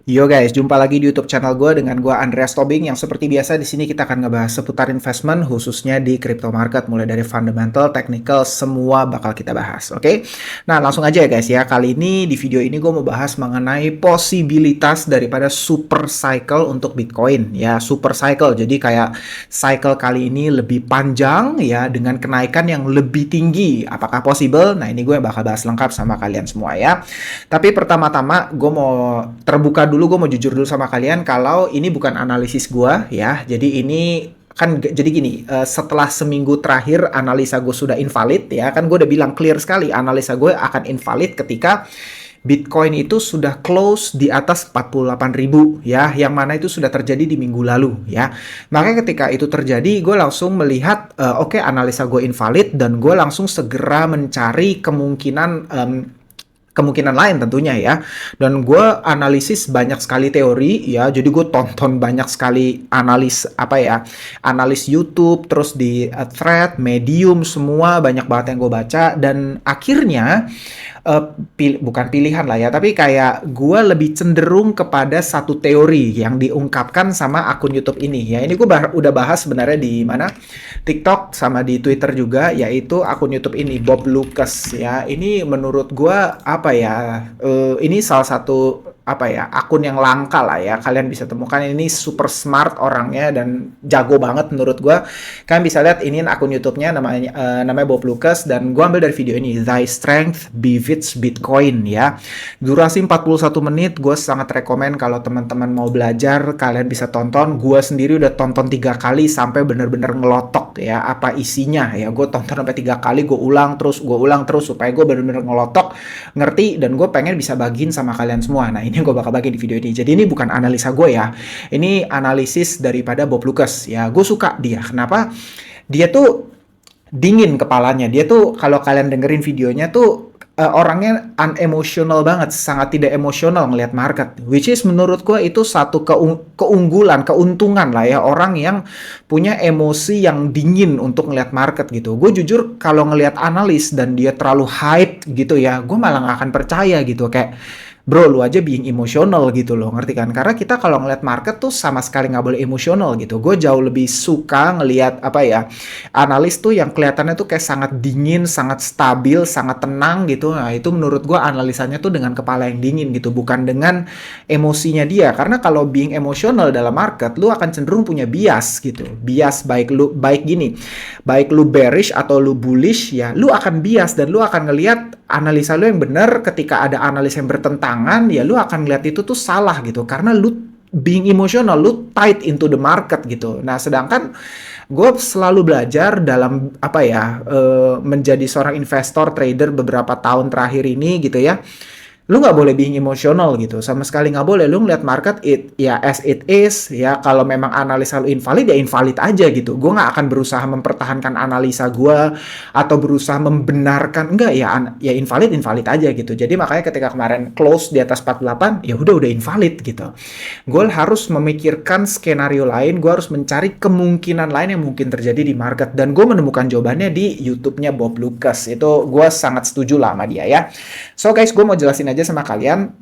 Yo guys, jumpa lagi di YouTube channel gue dengan gue Andreas Tobing yang seperti biasa di sini kita akan ngebahas seputar investment khususnya di crypto market mulai dari fundamental, technical, semua bakal kita bahas, oke? Nah, langsung aja ya guys ya. Kali ini di video ini gue mau bahas mengenai posibilitas daripada super cycle untuk Bitcoin ya, super cycle. Jadi kayak cycle kali ini lebih panjang ya dengan kenaikan yang lebih tinggi. Apakah possible? Nah, ini gue bakal bahas lengkap sama kalian semua ya. Tapi pertama-tama gue mau terbuka dulu, gue mau jujur dulu sama kalian kalau ini bukan analisis gue ya. Jadi ini kan jadi gini, setelah seminggu terakhir analisa gue sudah invalid ya, kan gue udah bilang clear sekali analisa gue akan invalid ketika Bitcoin itu sudah close di atas 48.000 ya, yang mana itu sudah terjadi di minggu lalu ya. Makanya ketika itu terjadi, gue langsung melihat oke, analisa gue invalid dan gue langsung segera mencari kemungkinan lain tentunya ya. Dan gue analisis banyak sekali teori ya. Jadi gue tonton banyak sekali analis YouTube, terus di thread, Medium, semua banyak banget yang gue baca. Dan akhirnya bukan pilihan lah ya, tapi kayak gue lebih cenderung kepada satu teori yang diungkapkan sama akun YouTube ini ya. Ini gue udah bahas sebenarnya di mana TikTok sama di Twitter juga, yaitu akun YouTube ini Bob Lucas ya. Ini menurut gua ini salah satu akun yang langka lah ya. Kalian bisa temukan, ini super smart orangnya dan jago banget menurut gua. Kalian bisa lihat ini akun YouTube-nya namanya Bob Lucas, dan gua ambil dari video ini, Thy Strength Beats Bitcoin ya. Durasi 41 menit, gue sangat rekomen kalau teman-teman mau belajar, kalian bisa tonton. Gue sendiri udah tonton 3 kali sampai bener-bener ngelotok ya apa isinya ya. Gue tonton sampai 3 kali, gue ulang terus supaya gue bener-bener ngelotok, ngerti, dan gue pengen bisa bagiin sama kalian semua. Nah, ini gue bakal bagi di video ini. Jadi ini bukan analisa gue ya, ini analisis daripada Bob Lucas ya. Gue suka dia. Kenapa? Dia tuh dingin kepalanya. Dia tuh kalau kalian dengerin videonya tuh orangnya unemotional banget, sangat tidak emosional ngelihat market, which is menurut gue itu satu keunggulan, keuntungan lah ya, orang yang punya emosi yang dingin untuk ngelihat market gitu. Gue jujur kalau ngelihat analis dan dia terlalu hype gitu ya, gue malah nggak akan percaya gitu. Kayak, bro, lu aja being emosional gitu loh, ngerti kan? Karena kita kalau ngeliat market tuh sama sekali nggak boleh emosional gitu. Gue jauh lebih suka ngeliat analis tuh yang kelihatannya tuh kayak sangat dingin, sangat stabil, sangat tenang gitu. Nah, itu menurut gue analisanya tuh dengan kepala yang dingin gitu, bukan dengan emosinya dia. Karena kalau being emosional dalam market, lu akan cenderung punya bias gitu. Bias baik lu bearish atau lu bullish ya, lu akan bias dan lu akan ngelihat analisa lu yang benar. Ketika ada analis yang bertentangan ya, lu akan ngeliat itu tuh salah gitu, karena lu being emotional, lu tied into the market gitu. Nah, sedangkan gue selalu belajar dalam menjadi seorang investor trader beberapa tahun terakhir ini gitu ya. Lu nggak boleh being emosional gitu, sama sekali nggak boleh. Lu ngeliat market as it is ya. Kalau memang analisa lu invalid ya invalid aja gitu. Gue nggak akan berusaha mempertahankan analisa gue atau berusaha membenarkan, enggak ya, ya invalid aja gitu. Jadi makanya ketika kemarin close di atas 48, ya udah invalid gitu. Gue harus memikirkan skenario lain, gue harus mencari kemungkinan lain yang mungkin terjadi di market, dan gue menemukan jawabannya di YouTube-nya Bob Lucas. Itu gue sangat setuju lah sama dia ya. So guys, gue mau jelasin aja sama kalian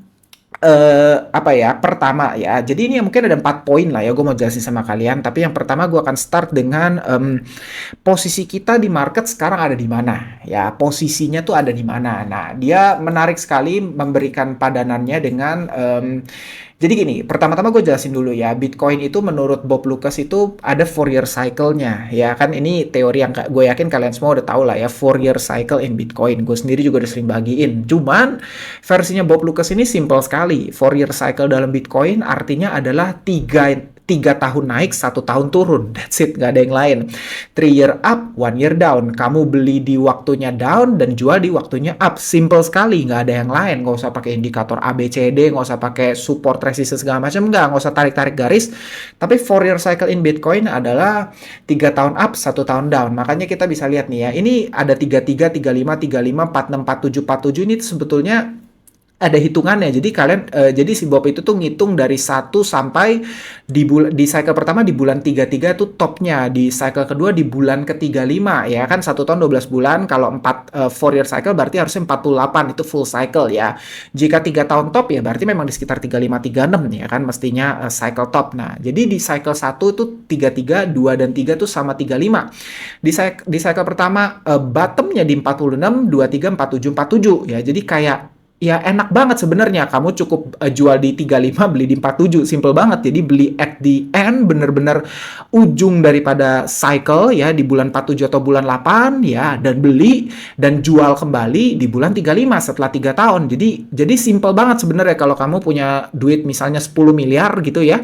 pertama ya. Jadi ini mungkin ada 4 poin lah ya, gue mau jelasin sama kalian. Tapi yang pertama gue akan start dengan posisi kita di market sekarang ada di mana ya. Posisinya tuh ada di mana. Nah, dia menarik sekali memberikan padanannya dengan jadi gini, pertama-tama gue jelasin dulu ya. Bitcoin itu menurut Bob Lucas itu ada 4-year cycle-nya ya kan. Ini teori yang gue yakin kalian semua udah tahu lah ya, 4-year cycle in Bitcoin. Gue sendiri juga udah sering bagiin. Cuman versinya Bob Lucas ini simple sekali. 4-year cycle dalam Bitcoin artinya adalah 3 tahun naik, 1 tahun turun. That's it, gak ada yang lain. 3 year up, 1 year down. Kamu beli di waktunya down dan jual di waktunya up. Simple sekali, gak ada yang lain. Gak usah pakai indikator A, B, C, D, gak usah pakai support, resistance, segala macam. Gak usah tarik-tarik garis. Tapi 4-year cycle in Bitcoin adalah 3 tahun up, 1 tahun down. Makanya kita bisa lihat nih ya, ini ada 33, 35, 45, 46, 47, 47. Ini sebetulnya ada hitungannya. Jadi kalian jadi si Bob itu tuh ngitung dari 1 sampai di cycle pertama di bulan 33 tuh topnya, di cycle kedua di bulan ke-35 ya kan 1 tahun 12 bulan, kalau 4 year cycle berarti harusnya 48 itu full cycle ya. Jika 3 tahun top ya berarti memang di sekitar 35 36 ya kan mestinya cycle top. Nah, jadi di cycle 1 itu 33, 2 dan 3 tuh sama 35. Di cycle pertama bottomnya di 46, 23, 47, 47 ya. Jadi kayak ya enak banget sebenarnya. Kamu cukup jual di 35, beli di 47. Simple banget. Jadi beli at the end, bener-bener ujung daripada cycle ya di bulan 47 atau bulan 8 ya, dan beli dan jual kembali di bulan 35 setelah 3 tahun. Jadi simple banget sebenarnya kalau kamu punya duit misalnya 10 miliar gitu ya.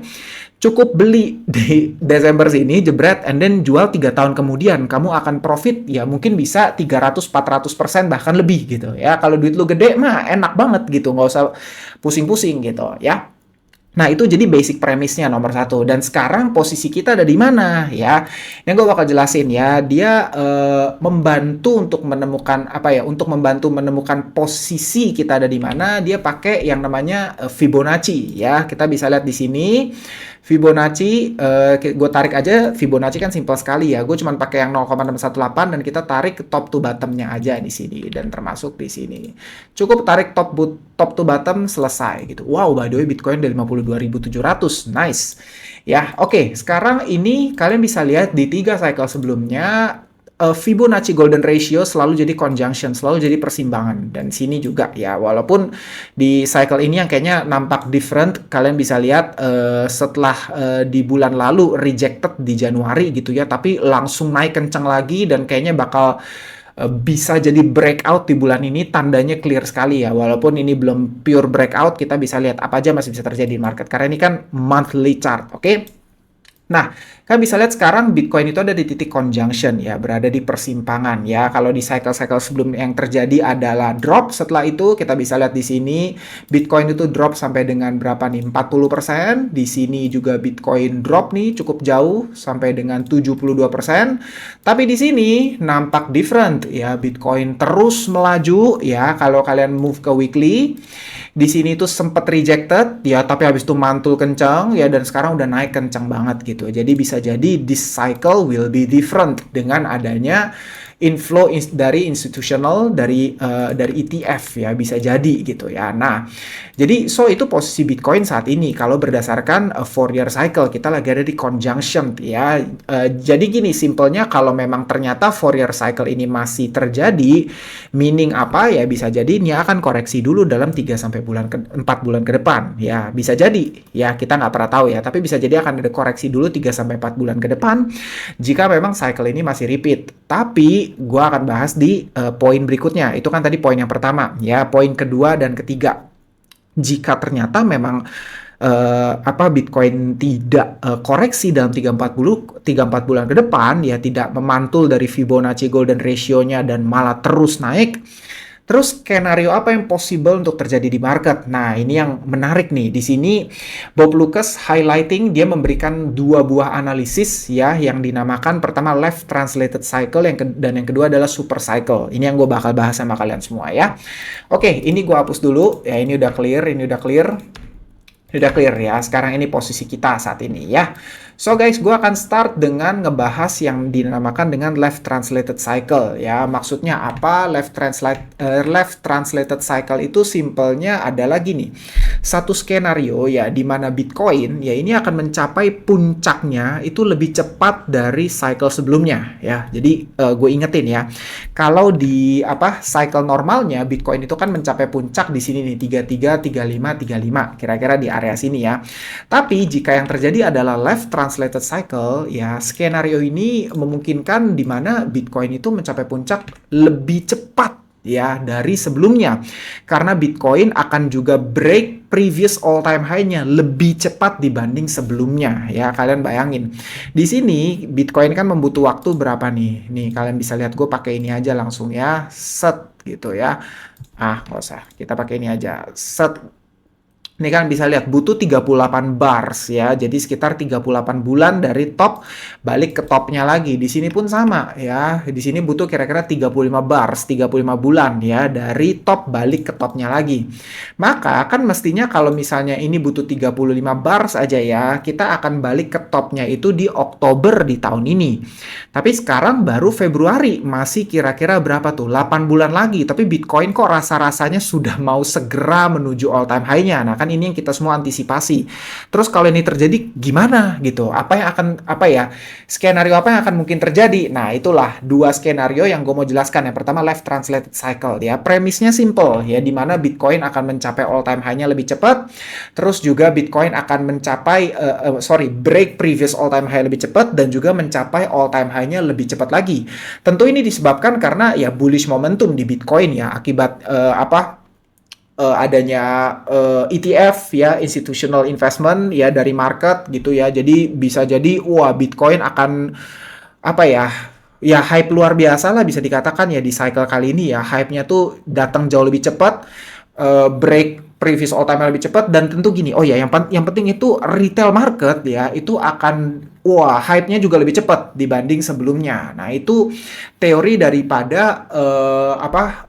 Cukup beli di Desember sini, jebret, and then jual 3 tahun kemudian. Kamu akan profit, ya mungkin bisa 300-400% bahkan lebih gitu ya. Kalau duit lu gede mah enak banget gitu, nggak usah pusing-pusing gitu ya. Nah, itu jadi basic premisnya nomor 1. Dan sekarang posisi kita ada di mana ya? Yang gue bakal jelasin ya. Dia membantu untuk menemukan apa ya? Untuk membantu menemukan posisi kita ada di mana. Dia pakai yang namanya Fibonacci ya. Kita bisa lihat di sini. Fibonacci, gue tarik aja. Fibonacci kan simpel sekali ya. Gue cuma pakai yang 0,618 dan kita tarik ke top to bottomnya aja di sini dan termasuk di sini. Cukup tarik top to bottom selesai gitu. Wow, by the way Bitcoin dari 52.700, nice. Ya, oke. Sekarang ini kalian bisa lihat di 3 cycle sebelumnya Fibonacci Golden Ratio selalu jadi conjunction, selalu jadi persimbangan. Dan sini juga ya, walaupun di cycle ini yang kayaknya nampak different, kalian bisa lihat setelah di bulan lalu rejected di Januari gitu ya, tapi langsung naik kencang lagi dan kayaknya bakal bisa jadi breakout di bulan ini, tandanya clear sekali ya. Walaupun ini belum pure breakout, kita bisa lihat apa aja masih bisa terjadi di market karena ini kan monthly chart, oke? Nah, kalian bisa lihat sekarang Bitcoin itu ada di titik conjunction ya, berada di persimpangan ya. Kalau di cycle-cycle sebelum yang terjadi adalah drop, setelah itu kita bisa lihat di sini Bitcoin itu drop sampai dengan berapa nih? 40%. Di sini juga Bitcoin drop nih cukup jauh sampai dengan 72%. Tapi di sini nampak different ya, Bitcoin terus melaju ya. Kalau kalian move ke weekly, di sini tuh sempat rejected ya, tapi habis itu mantul kencang ya, dan sekarang udah naik kencang banget gitu. Jadi bisa jadi this cycle will be different dengan adanya inflow dari institutional, dari ETF ya, bisa jadi gitu ya. Nah, jadi itu posisi Bitcoin saat ini kalau berdasarkan 4-year cycle kita lagi ada di conjunction ya. Jadi gini simpelnya, kalau memang ternyata 4-year cycle ini masih terjadi, meaning apa ya, bisa jadi ini akan koreksi dulu dalam 3 sampai 4 bulan ke depan ya. Bisa jadi ya, kita nggak pernah tahu ya, tapi bisa jadi akan ada koreksi dulu 3 sampai 4 bulan ke depan jika memang cycle ini masih repeat. Tapi gue akan bahas di poin berikutnya. Itu kan tadi poin yang pertama ya, poin kedua dan ketiga. Jika ternyata memang Bitcoin tidak koreksi dalam 3-4 bulan ke depan ya, tidak memantul dari Fibonacci Golden Ratio-nya dan malah terus naik, terus skenario apa yang possible untuk terjadi di market? Nah, ini yang menarik nih. Di sini Bob Lucas highlighting, dia memberikan 2 buah analisis ya, yang dinamakan pertama left translated cycle dan yang kedua adalah super cycle. Ini yang gue bakal bahas sama kalian semua ya. Oke, ini gue hapus dulu ya. Ini udah clear, Udah clear ya. Sekarang ini posisi kita saat ini ya. So guys, gue akan start dengan ngebahas yang dinamakan dengan left translated cycle ya. Maksudnya apa? Left translated cycle itu simpelnya adalah gini. Satu skenario ya di mana Bitcoin ya ini akan mencapai puncaknya itu lebih cepat dari cycle sebelumnya ya. Jadi gue ingetin ya. Kalau di cycle normalnya Bitcoin itu kan mencapai puncak di sini nih 33, 35, 35 kira-kira di area sini ya. Tapi jika yang terjadi adalah left translated cycle ya, skenario ini memungkinkan di mana Bitcoin itu mencapai puncak lebih cepat ya dari sebelumnya, karena Bitcoin akan juga break previous all time high-nya lebih cepat dibanding sebelumnya ya. Kalian bayangin di sini Bitcoin kan membutuh waktu berapa nih kalian bisa lihat, gue pakai ini aja langsung ya, set gitu ya, nggak usah, kita pakai ini aja, set. Ini kan bisa lihat butuh 38 bars ya. Jadi sekitar 38 bulan dari top balik ke topnya lagi. Di sini pun sama ya. Di sini butuh kira-kira 35 bars, 35 bulan ya dari top balik ke topnya lagi. Maka kan mestinya kalau misalnya ini butuh 35 bars aja ya, kita akan balik ke topnya itu di Oktober di tahun ini. Tapi sekarang baru Februari, masih kira-kira berapa tuh? 8 bulan lagi. Tapi Bitcoin kok rasa-rasanya sudah mau segera menuju all time high-nya. Nah, kan ini yang kita semua antisipasi. Terus kalau ini terjadi gimana gitu? Apa yang akan skenario apa yang akan mungkin terjadi? Nah, itulah dua skenario yang gue mau jelaskan. Yang pertama left translated cycle ya. Premisnya simple ya, di mana Bitcoin akan mencapai all time high-nya lebih cepat. Terus juga Bitcoin akan mencapai break previous all time high lebih cepat dan juga mencapai all time high-nya lebih cepat lagi. Tentu ini disebabkan karena ya bullish momentum di Bitcoin ya, akibat adanya ETF ya, institutional investment ya dari market gitu ya. Jadi bisa jadi wah Bitcoin akan hype luar biasa lah bisa dikatakan ya di cycle kali ini ya. Hype-nya tuh datang jauh lebih cepat, break previous all time lebih cepat, dan tentu gini, oh ya yang penting itu retail market ya, itu akan hype-nya juga lebih cepat dibanding sebelumnya. Nah, itu teori daripada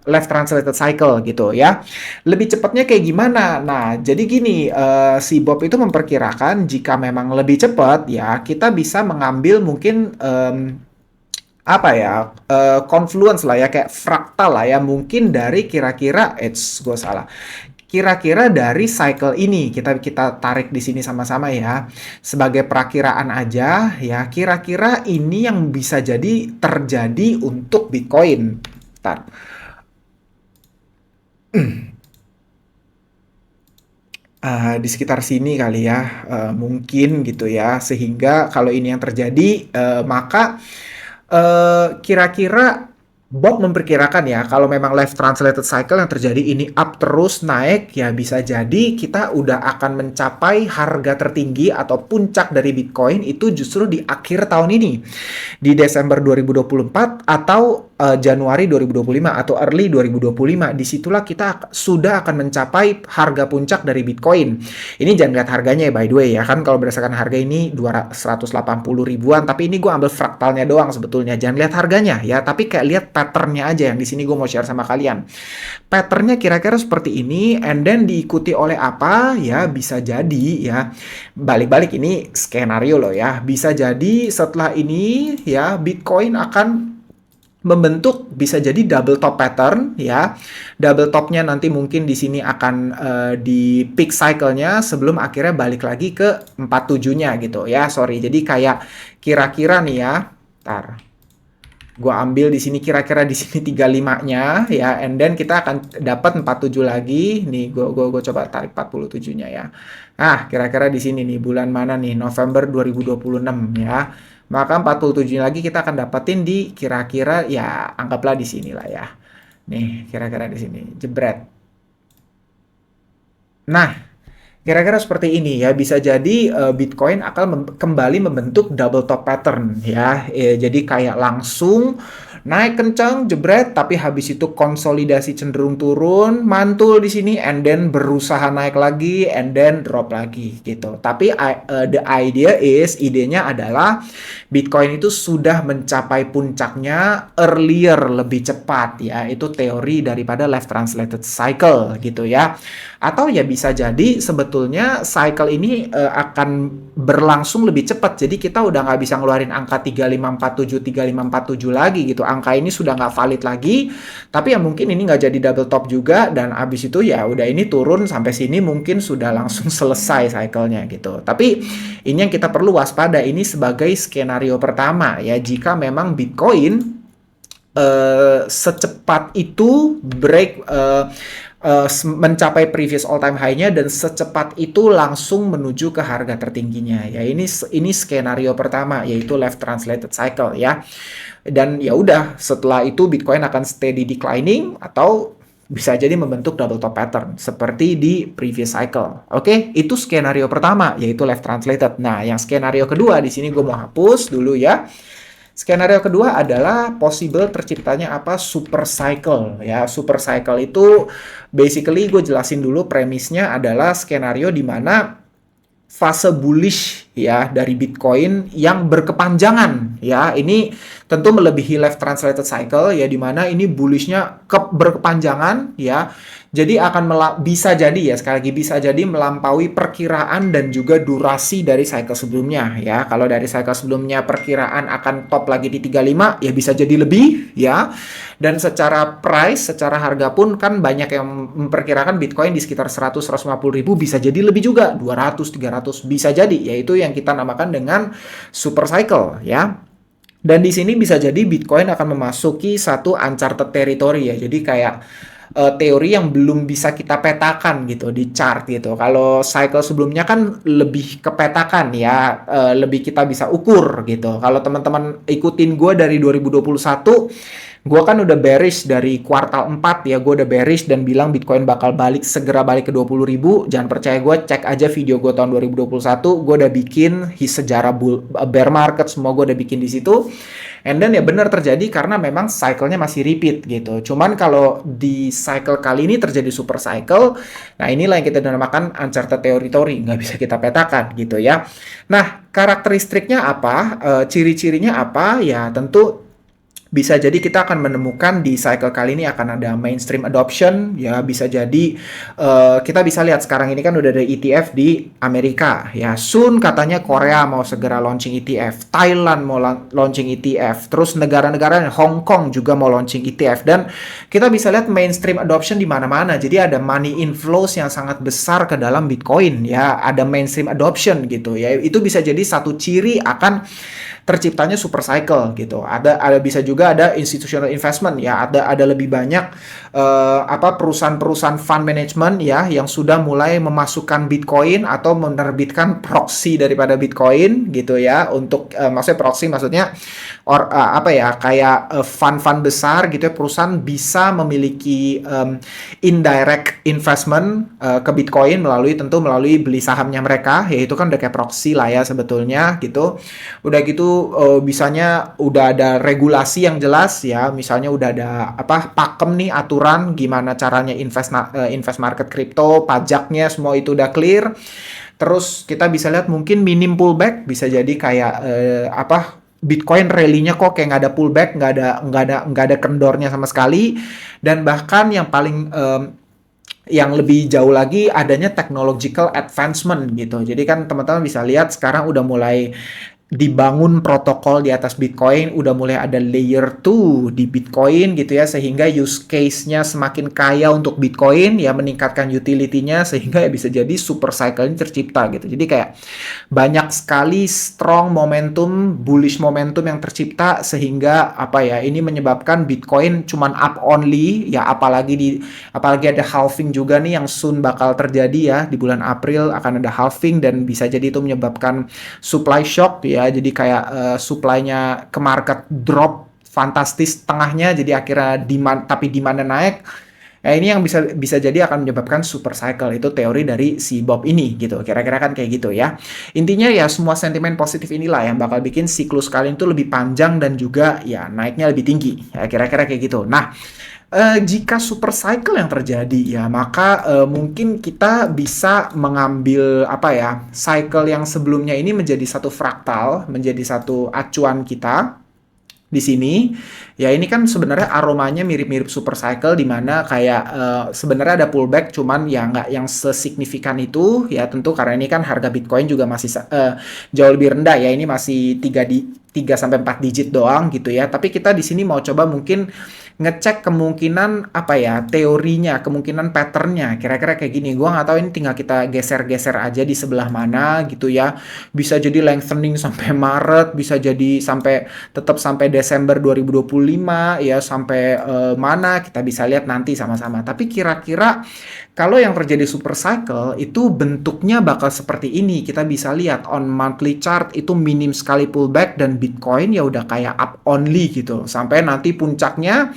left translated cycle gitu ya. Lebih cepatnya kayak gimana? Nah, jadi gini, si Bob itu memperkirakan jika memang lebih cepat ya, kita bisa mengambil mungkin confluence lah ya, kayak fraktal lah ya, mungkin dari kira-kira kira-kira dari cycle ini kita tarik di sini sama-sama ya, sebagai perakiraan aja ya, kira-kira ini yang bisa jadi terjadi untuk Bitcoin. Bentar. Di sekitar sini kali ya, mungkin gitu ya, sehingga kalau ini yang terjadi, maka kira-kira Bob memperkirakan ya, kalau memang left translated cycle yang terjadi ini up terus naik ya, bisa jadi kita udah akan mencapai harga tertinggi atau puncak dari Bitcoin itu justru di akhir tahun ini, di Desember 2024 atau Januari 2025 atau early 2025. Disitulah kita sudah akan mencapai harga puncak dari Bitcoin. Ini jangan lihat harganya ya, by the way ya, kan kalau berdasarkan harga ini 180 ribuan, tapi ini gue ambil fraktalnya doang sebetulnya. Jangan lihat harganya ya, tapi kayak lihat patternnya aja yang di sini gue mau share sama kalian. Patternnya kira-kira seperti ini, and then diikuti oleh apa ya, bisa jadi ya, balik-balik ini skenario loh ya, bisa jadi setelah ini ya Bitcoin akan membentuk bisa jadi double top pattern ya. Double topnya nanti mungkin di sini akan di peak cycle-nya sebelum akhirnya balik lagi ke 47-nya gitu ya. Sorry. Jadi kayak kira-kira nih ya. Ntar. Gua ambil di sini kira-kira di sini 35-nya ya, and then kita akan dapat 47 lagi. Nih gua coba tarik 47-nya ya. Nah, kira-kira di sini nih bulan mana nih? November 2026 ya. Maka 47 lagi kita akan dapetin di kira-kira ya, anggaplah di sini lah ya. Nih, kira-kira di sini. Jebret. Nah, kira-kira seperti ini ya, bisa jadi Bitcoin akan kembali membentuk double top pattern ya. Jadi kayak langsung naik kencang, jebret, tapi habis itu konsolidasi cenderung turun, mantul di sini, and then berusaha naik lagi, and then drop lagi gitu. Tapi idenya adalah Bitcoin itu sudah mencapai puncaknya earlier, lebih cepat ya. Itu teori daripada left translated cycle gitu ya. Atau ya bisa jadi sebetulnya cycle ini akan berlangsung lebih cepat. Jadi kita udah nggak bisa ngeluarin angka 3547 lagi gitu. Angka ini sudah nggak valid lagi, tapi ya mungkin ini nggak jadi double top juga, dan abis itu ya udah ini turun sampai sini mungkin sudah langsung selesai cycle-nya gitu. Tapi ini yang kita perlu waspada, ini sebagai skenario pertama ya, jika memang Bitcoin secepat itu break mencapai previous all time high-nya dan secepat itu langsung menuju ke harga tertingginya ya. Ini skenario pertama, yaitu left translated cycle ya. Dan ya udah, setelah itu Bitcoin akan steady declining atau bisa jadi membentuk double top pattern seperti di previous cycle. Oke, itu skenario pertama, yaitu left translated. Nah, yang skenario kedua di sini gue mau hapus dulu ya. Skenario kedua adalah possible terciptanya apa super cycle ya. Super cycle itu basically gue jelasin dulu premisnya adalah skenario di mana fase bullish ya dari Bitcoin yang berkepanjangan ya. Ini tentu melebihi left translated cycle ya, di mana ini bullishnya berkepanjangan ya. Jadi akan bisa jadi ya, sekali lagi bisa jadi melampaui perkiraan dan juga durasi dari cycle sebelumnya ya. Kalau dari cycle sebelumnya perkiraan akan top lagi di 35 ya, bisa jadi lebih ya. Dan secara price, secara harga pun kan banyak yang memperkirakan Bitcoin di sekitar 100-150 ribu, bisa jadi lebih juga 200-300 bisa jadi, yaitu yang kita namakan dengan super cycle ya. Dan di sini bisa jadi Bitcoin akan memasuki satu uncharted territory ya. Jadi kayak teori yang belum bisa kita petakan gitu di chart gitu. Kalau cycle sebelumnya kan lebih kepetakan ya, lebih kita bisa ukur gitu. Kalau teman-teman ikutin gue dari 2021, gue kan udah bearish dari kuartal 4 ya, gue udah bearish dan bilang Bitcoin bakal segera balik ke 20 ribu. Jangan percaya gue, cek aja video gue tahun 2021, gue udah bikin sejarah bear market, semua gue udah bikin di situ. And then ya benar terjadi karena memang cycle-nya masih repeat gitu. Cuman kalau di cycle kali ini terjadi super cycle, nah inilah yang kita namakan uncharted territory, nggak bisa kita petakan gitu ya. Nah, karakteristiknya apa? Ciri-cirinya apa? Ya tentu bisa jadi kita akan menemukan di cycle kali ini akan ada mainstream adoption ya. Bisa jadi kita bisa lihat sekarang ini kan udah ada ETF di Amerika ya. Soon katanya Korea mau segera launching ETF, Thailand mau launching ETF, terus negara-negara Hong Kong juga mau launching ETF, dan kita bisa lihat mainstream adoption di mana-mana. Jadi ada money inflows yang sangat besar ke dalam Bitcoin ya, ada mainstream adoption gitu ya. Itu bisa jadi satu ciri akan terciptanya super cycle gitu. Ada bisa juga ada institutional investment ya, ada lebih banyak perusahaan-perusahaan fund management ya yang sudah mulai memasukkan Bitcoin atau menerbitkan proxy daripada Bitcoin gitu ya, untuk maksudnya proxy maksudnya kayak fund-fund besar gitu ya, perusahaan bisa memiliki indirect investment ke Bitcoin melalui beli sahamnya mereka, yaitu kan udah kayak proxy lah ya sebetulnya gitu. Udah gitu bisanya udah ada regulasi yang jelas ya, misalnya udah ada pakem nih, aturan gimana caranya invest market crypto, pajaknya semua itu udah clear. Terus kita bisa lihat mungkin minim pullback, bisa jadi kayak Bitcoin rally-nya kok kayak nggak ada pullback, nggak ada kendornya sama sekali. Dan bahkan yang paling yang lebih jauh lagi adanya technological advancement gitu. Jadi kan teman-teman bisa lihat sekarang udah mulai dibangun protokol di atas Bitcoin, udah mulai ada layer 2 di Bitcoin gitu ya, sehingga use case-nya semakin kaya untuk Bitcoin ya, meningkatkan utility-nya, sehingga ya bisa jadi super cycle ini tercipta gitu. Jadi kayak banyak sekali strong momentum, bullish momentum yang tercipta, sehingga ini menyebabkan Bitcoin cuman up only ya, apalagi ada halving juga nih yang soon bakal terjadi ya, di bulan April akan ada halving, dan bisa jadi itu menyebabkan supply shock ya. Jadi kayak supply-nya ke market drop fantastis tengahnya, jadi akhirnya demand-nya naik. Ini yang bisa jadi akan menyebabkan super cycle. Itu teori dari si Bob ini gitu. Kira-kira kan kayak gitu ya. Intinya ya semua sentimen positif inilah yang bakal bikin siklus kalian itu lebih panjang dan juga ya naiknya lebih tinggi. Ya kira-kira kayak gitu. Nah, jika super cycle yang terjadi ya, maka mungkin kita bisa mengambil cycle yang sebelumnya ini menjadi satu fraktal, menjadi satu acuan kita di sini. Ya ini kan sebenarnya aromanya mirip-mirip super cycle, di mana kayak sebenarnya ada pullback, cuman ya nggak yang sesignifikan itu ya, tentu karena ini kan harga Bitcoin juga masih jauh lebih rendah ya, ini masih 3 sampai 4 digit doang gitu ya. Tapi kita di sini mau coba mungkin ngecek kemungkinan teorinya, kemungkinan patternnya, kira-kira kayak gini. Gua nggak tahu, ini tinggal kita geser-geser aja di sebelah mana gitu ya. Bisa jadi lengthening sampai Maret, bisa jadi tetap sampai Desember 2025 ya, sampai mana kita bisa lihat nanti sama-sama. Tapi kira-kira kalau yang terjadi super cycle itu bentuknya bakal seperti ini. Kita bisa lihat on monthly chart itu minim sekali pullback dan Bitcoin ya udah kayak up only gitu sampai nanti puncaknya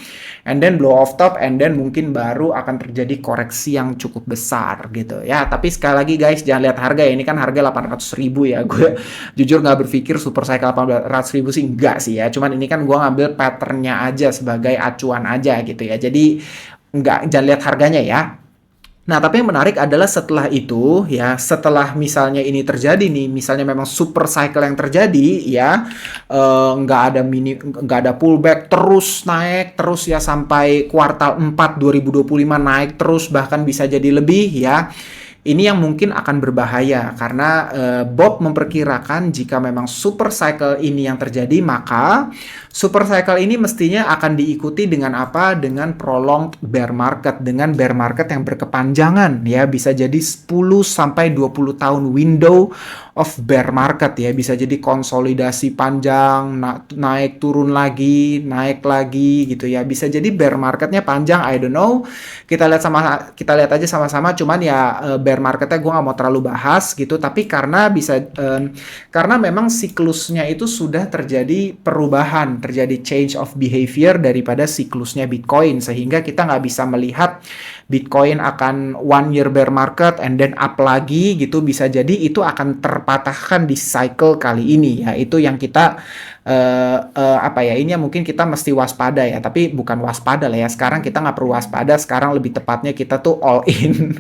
and then blow off top and then mungkin baru akan terjadi koreksi yang cukup besar gitu ya. Tapi sekali lagi guys, jangan lihat harga ya, ini kan harga 800.000 ya. Gue jujur nggak berpikir super cycle 800.000 sih, enggak sih ya, cuman ini kan gue ngambil patternnya aja sebagai acuan aja gitu ya. Jadi nggak, jangan lihat harganya ya. Nah, tapi yang menarik adalah setelah itu ya, setelah misalnya ini terjadi nih, misalnya memang super cycle yang terjadi ya, nggak ada pullback, terus naik terus ya sampai kuartal 4 2025 naik terus, bahkan bisa jadi lebih ya. Ini yang mungkin akan berbahaya karena Bob memperkirakan jika memang super cycle ini yang terjadi, maka super cycle ini mestinya akan diikuti dengan apa? Dengan prolonged bear market, dengan bear market yang berkepanjangan ya, bisa jadi 10 sampai 20 tahun window of bear market ya, bisa jadi konsolidasi panjang, naik turun lagi, naik lagi gitu ya. Bisa jadi bear marketnya panjang, I don't know. Kita lihat aja sama-sama, cuman ya bear marketnya gue nggak mau terlalu bahas gitu, tapi karena memang siklusnya itu sudah terjadi perubahan, terjadi change of behavior daripada siklusnya Bitcoin, sehingga kita nggak bisa melihat Bitcoin akan 1 year bear market and then up lagi gitu. Bisa jadi itu akan terpatahkan di cycle kali ini ya. Itu yang kita apa ya, ini yang mungkin kita mesti waspada ya, tapi bukan waspada lah ya, sekarang kita nggak perlu waspada, sekarang lebih tepatnya kita tuh all in.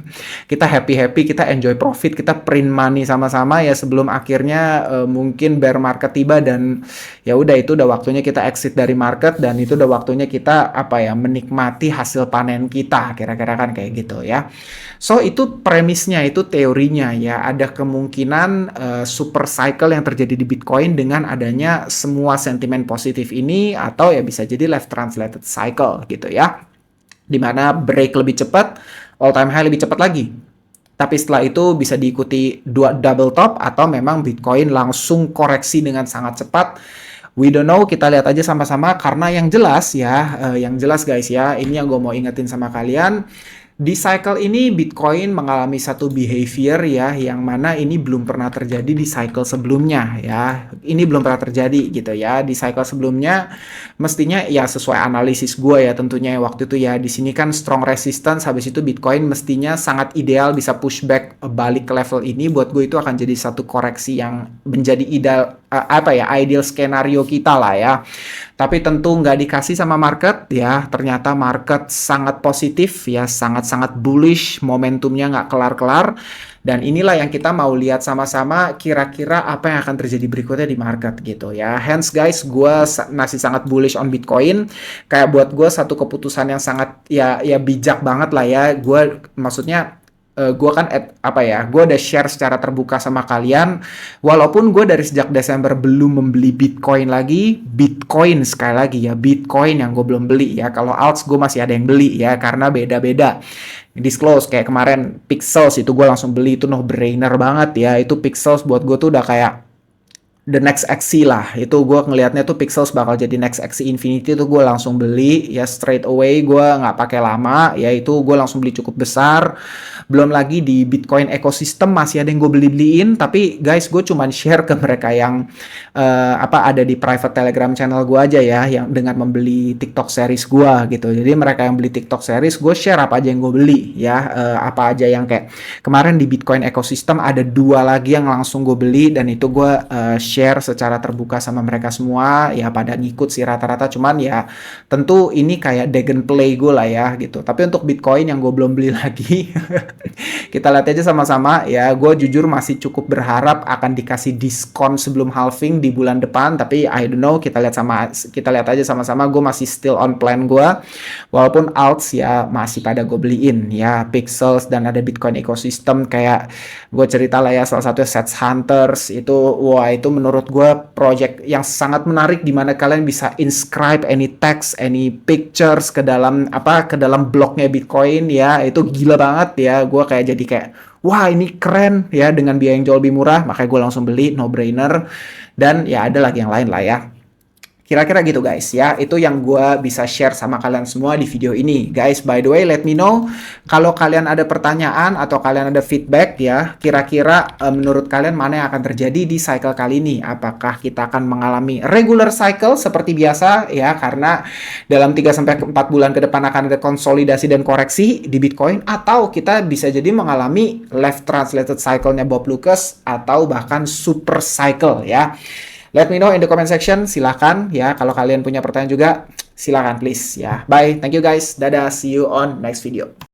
Kita happy kita enjoy profit, kita print money sama-sama ya, sebelum akhirnya mungkin bear market tiba dan ya udah, itu udah waktunya kita exit dari market, dan itu udah waktunya kita apa ya, menikmati hasil panen kita, kira-kira kan kayak gitu ya. So itu premisnya, itu teorinya ya, ada kemungkinan super cycle yang terjadi di Bitcoin dengan adanya semua sentimen positif ini, atau ya bisa jadi left translated cycle gitu ya, dimana break lebih cepat, all time high lebih cepat lagi. Tapi setelah itu bisa diikuti double top, atau memang Bitcoin langsung koreksi dengan sangat cepat. We don't know, kita lihat aja sama-sama. Karena yang jelas ya, yang jelas guys ya, ini yang gue mau ingetin sama kalian. Di cycle ini Bitcoin mengalami satu behavior ya, yang mana ini belum pernah terjadi di cycle sebelumnya ya. Ini belum pernah terjadi gitu ya. Di cycle sebelumnya mestinya ya sesuai analisis gue ya tentunya waktu itu ya. Di sini kan strong resistance, habis itu Bitcoin mestinya sangat ideal bisa pushback balik ke level ini. Buat gue itu akan jadi satu koreksi yang menjadi ideal, apa ya, ideal skenario kita lah ya. Tapi tentu nggak dikasih sama market ya. Ternyata market sangat positif ya, sangat-sangat bullish, momentumnya nggak kelar-kelar. Dan inilah yang kita mau lihat sama-sama, kira-kira apa yang akan terjadi berikutnya di market gitu ya. Hence guys, gue masih sangat bullish on Bitcoin. Kayak buat gue satu keputusan yang sangat ya bijak banget lah ya. Gue maksudnya gue kan gue udah share secara terbuka sama kalian, walaupun gue dari sejak Desember belum membeli Bitcoin lagi. Bitcoin sekali lagi ya, Bitcoin yang gue belum beli ya. Kalau alts gue masih ada yang beli ya, karena beda-beda disclose. Kayak kemarin Pixels itu gue langsung beli, itu no brainer banget ya. Itu Pixels buat gue tuh udah kayak the next XC lah. Itu gue ngelihatnya tuh Pixels bakal jadi next XC Infinity, tuh gue langsung beli ya, straight away, gue nggak pakai lama ya, itu gue langsung beli cukup besar. Belum lagi di Bitcoin ecosystem masih ada yang gue beliin, tapi guys gue cuman share ke mereka yang ada di private Telegram channel gue aja ya, yang dengan membeli TikTok series gue gitu. Jadi mereka yang beli TikTok series, gue share apa aja yang gue beli ya, apa aja yang kayak kemarin di Bitcoin ecosystem ada 2 lagi yang langsung gue beli, dan itu gue share secara terbuka sama mereka semua ya, pada ngikut sih rata-rata. Cuman ya tentu ini kayak Dagon play gue lah ya gitu. Tapi untuk Bitcoin yang gue belum beli lagi kita lihat aja sama-sama ya. Gue jujur masih cukup berharap akan dikasih diskon sebelum halving di bulan depan, tapi I don't know, kita lihat aja sama-sama. Gue masih still on plan gue, walaupun alts ya masih pada gue beliin ya, Pixels, dan ada Bitcoin ecosystem kayak gue cerita lah ya, salah satunya Sets Hunters. Itu wah, itu menurut gue project yang sangat menarik, dimana kalian bisa inscribe any text, any pictures ke dalam bloknya Bitcoin ya. Itu gila banget ya. Gue jadi kayak wah, ini keren ya, dengan biaya yang jauh lebih murah, makanya gue langsung beli, no brainer. Dan ya ada lagi yang lain lah ya. Kira-kira gitu guys ya, itu yang gue bisa share sama kalian semua di video ini. Guys, by the way, let me know kalau kalian ada pertanyaan atau kalian ada feedback ya, kira-kira menurut kalian mana yang akan terjadi di cycle kali ini? Apakah kita akan mengalami regular cycle seperti biasa ya, karena dalam 3-4 bulan ke depan akan ada konsolidasi dan koreksi di Bitcoin, atau kita bisa jadi mengalami left translated cycle-nya Bob Lucas atau bahkan super cycle ya. Let me know in the comment section, silahkan ya. Kalau kalian punya pertanyaan juga, silahkan please ya. Bye, thank you guys. Dadah, see you on next video.